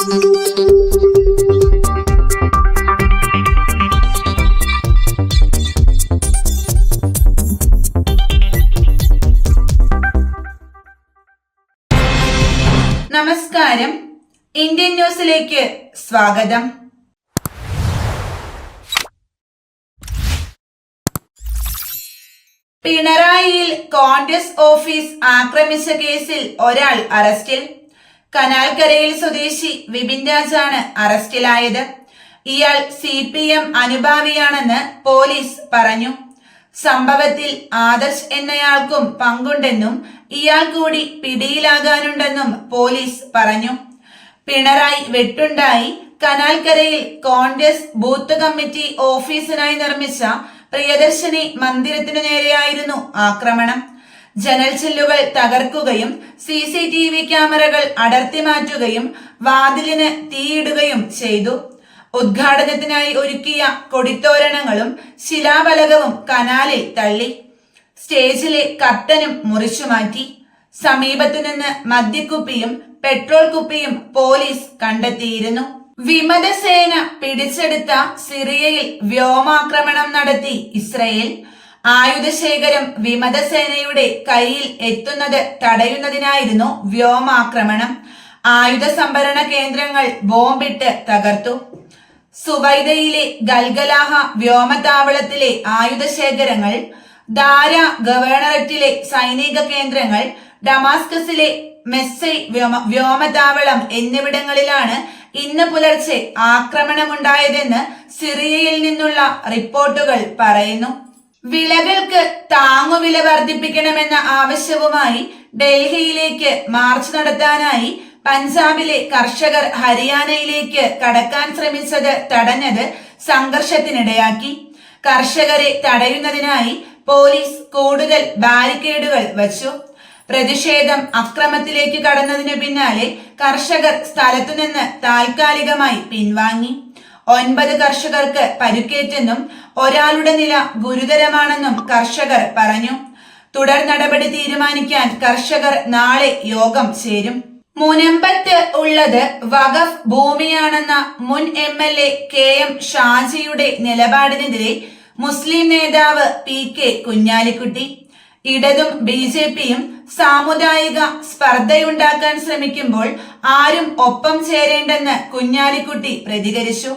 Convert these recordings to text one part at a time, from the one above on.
നമസ്കാരം, ഇന്ത്യൻ ന്യൂസിലേക്ക് സ്വാഗതം. പിണറായിയിൽ കോൺഗ്രസ് ഓഫീസ് ആക്രമിച്ച കേസിൽ ഒരാൾ അറസ്റ്റിൽ. കനാൽക്കരയിൽ സ്വദേശി വിപിൻ രാജാണ് അറസ്റ്റിലായത്. ഇയാൾ CPM അനുഭാവിയാണെന്ന് പോലീസ് പറഞ്ഞു. സംഭവത്തിൽ ആദർശ് എന്നയാൾക്കും പങ്കുണ്ടെന്നും ഇയാൾ കൂടി പിടിയിലാകാനുണ്ടെന്നും പോലീസ് പറഞ്ഞു. പിണറായി വെട്ടുണ്ടായി കനാൽക്കരയിൽ കോൺഗ്രസ് ബൂത്ത് കമ്മിറ്റി ഓഫീസിനായി നിർമ്മിച്ച പ്രിയദർശിനി മന്ദിരത്തിനു നേരെയായിരുന്നു ആക്രമണം. ജനൽ ചില്ലുകൾ തകർക്കുകയും CCTV ക്യാമറകൾ അടർത്തി മാറ്റുകയും വാതിലിന് തീയിടുകയും ചെയ്തു. ഉദ്ഘാടനത്തിനായി ഒരുക്കിയ കൊടിത്തോരണങ്ങളും ശിലാഫലകവും കനാലിൽ തള്ളി. സ്റ്റേജിലെ കർട്ടനും മുറിച്ചുമാറ്റി. സമീപത്തുനിന്ന് മദ്യക്കുപ്പിയും പെട്രോൾ കുപ്പിയും പോലീസ് കണ്ടെത്തിയിരുന്നു. വിമതസേന പിടിച്ചെടുത്ത സിറിയയിൽ വ്യോമാക്രമണം നടത്തി ഇസ്രയേൽ. ആയുധശേഖരം വിമതസേനയുടെ കയ്യിൽ എത്തുന്നത് തടയുന്നതിനായിരുന്നു വ്യോമാക്രമണം. ആയുധ സംഭരണ കേന്ദ്രങ്ങൾ ബോംബിട്ട് തകർത്തു. സുവൈദയിലെ ഗൽഗലാഹ വ്യോമതാവളത്തിലെ ആയുധശേഖരങ്ങൾ, ദാര ഗവർണറേറ്റിലെ സൈനിക കേന്ദ്രങ്ങൾ, ഡമാസ്കസിലെ മെസ്സൈ വ്യോമതാവളം എന്നിവിടങ്ങളിലാണ് ഇന്ന് പുലർച്ചെ ആക്രമണമുണ്ടായതെന്ന് സിറിയയിൽ നിന്നുള്ള റിപ്പോർട്ടുകൾ പറയുന്നു. വിളകൾക്ക് താങ്ങുവില വർദ്ധിപ്പിക്കണമെന്ന ആവശ്യവുമായി ഡൽഹിയിലേക്ക് മാർച്ച് നടത്താനായി പഞ്ചാബിലെ കർഷകർ ഹരിയാനയിലേക്ക് കടക്കാൻ ശ്രമിച്ചത് തടഞ്ഞത് സംഘർഷത്തിനിടയാക്കി. കർഷകരെ തടയുന്നതിനായി പോലീസ് കൂടുതൽ ബാരിക്കേഡുകൾ വച്ചു. പ്രതിഷേധം അക്രമത്തിലേക്ക് കടന്നതിനു പിന്നാലെ കർഷകർ സ്ഥലത്തുനിന്ന് താൽക്കാലികമായി പിൻവാങ്ങി. 9 കർഷകർക്ക് പരിക്കേറ്റെന്നും ഒരാളുടെ നില ഗുരുതരമാണെന്നും കർഷകർ പറഞ്ഞു. തുടർ നടപടി തീരുമാനിക്കാൻ കർഷകർ നാളെ യോഗം ചേരും. മുനമ്പത്ത് ഉള്ളത് വഖഫ് ഭൂമിയാണെന്ന മുൻ MLA KM ഷാജിയുടെ നിലപാടിനെതിരെ മുസ്ലിം നേതാവ് PK കുഞ്ഞാലിക്കുട്ടി. ഇടതും BJPയും സാമുദായിക സ്പർദ്ധയുണ്ടാക്കാൻ ശ്രമിക്കുമ്പോൾ ആരും ഒപ്പം ചേരേണ്ടെന്ന് കുഞ്ഞാലിക്കുട്ടി പ്രതികരിച്ചു.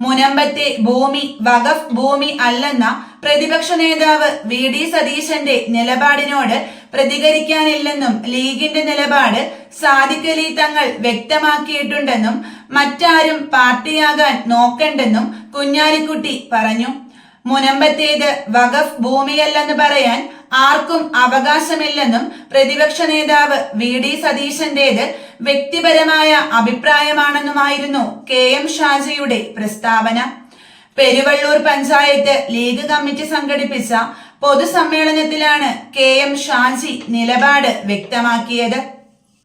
മുനമ്പത്തെ ഭൂമി വഖഫ് ഭൂമി അല്ലെന്ന പ്രതിപക്ഷ നേതാവ് VD സതീശന്റെ നിലപാടിനോട് പ്രതികരിക്കാനില്ലെന്നും ലീഗിന്റെ നിലപാട് സാദിഖ് അലി തങ്ങൾ വ്യക്തമാക്കിയിട്ടുണ്ടെന്നും മറ്റാരും പാർട്ടിയാകാൻ നോക്കണ്ടെന്നും കുഞ്ഞാലിക്കുട്ടി പറഞ്ഞു. മുനമ്പത്തേത് വഖഫ് ഭൂമിയല്ലെന്ന് പറയാൻ ആർക്കും അവകാശമില്ലെന്നും പ്രതിപക്ഷ നേതാവ് VD സതീശന്റേത് വ്യക്തിപരമായ അഭിപ്രായമാണെന്നുമായിരുന്നു KM ഷാജിയുടെ പ്രസ്താവന. പെരുവള്ളൂർ പഞ്ചായത്ത് ലീഗ് കമ്മിറ്റി സംഘടിപ്പിച്ച പൊതുസമ്മേളനത്തിലാണ് KM ഷാജി നിലപാട് വ്യക്തമാക്കിയത്.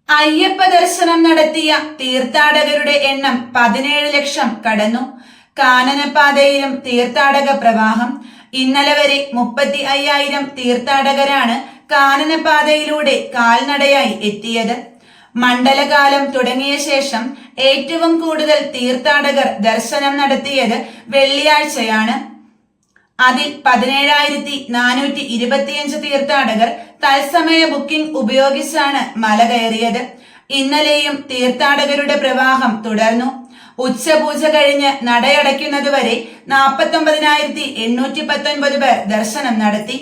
അയ്യപ്പ ദർശനം നടത്തിയ തീർത്ഥാടകരുടെ എണ്ണം 17 ലക്ഷം കടന്നു. കാനനപാതയിലും തീർത്ഥാടക പ്രവാഹം. ഇന്നലെ വരെ 35,000 തീർത്ഥാടകരാണ് കാനനപാതയിലൂടെ കാൽനടയായി എത്തിയത്. മണ്ഡലകാലം തുടങ്ങിയ ശേഷം ഏറ്റവും കൂടുതൽ തീർത്ഥാടകർ ദർശനം നടത്തിയത് വെള്ളിയാഴ്ചയാണ്. അതിൽ 17,425 തീർത്ഥാടകർ തത്സമയ ബുക്കിംഗ് ഉപയോഗിച്ചാണ് മല കയറിയത്. ഇന്നലെയും തീർത്ഥാടകരുടെ പ്രവാഹം തുടർന്നു. ഉച്ചപൂജ കഴിഞ്ഞ് നടയടയ്ക്കുന്നതുവരെ 49,819 പേർ ദർശനം നടത്തി.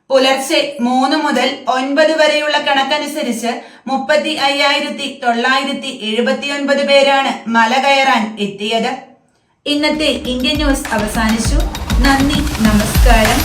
പുലർച്ചെ 3 മുതൽ 9 വരെയുള്ള കണക്കനുസരിച്ച് 35,979 പേരാണ് മല കയറാൻ എത്തിയത്. ഇന്നത്തെ ഇന്ത്യൻ ന്യൂസ് അവസാനിച്ചു. നന്ദി, നമസ്കാരം.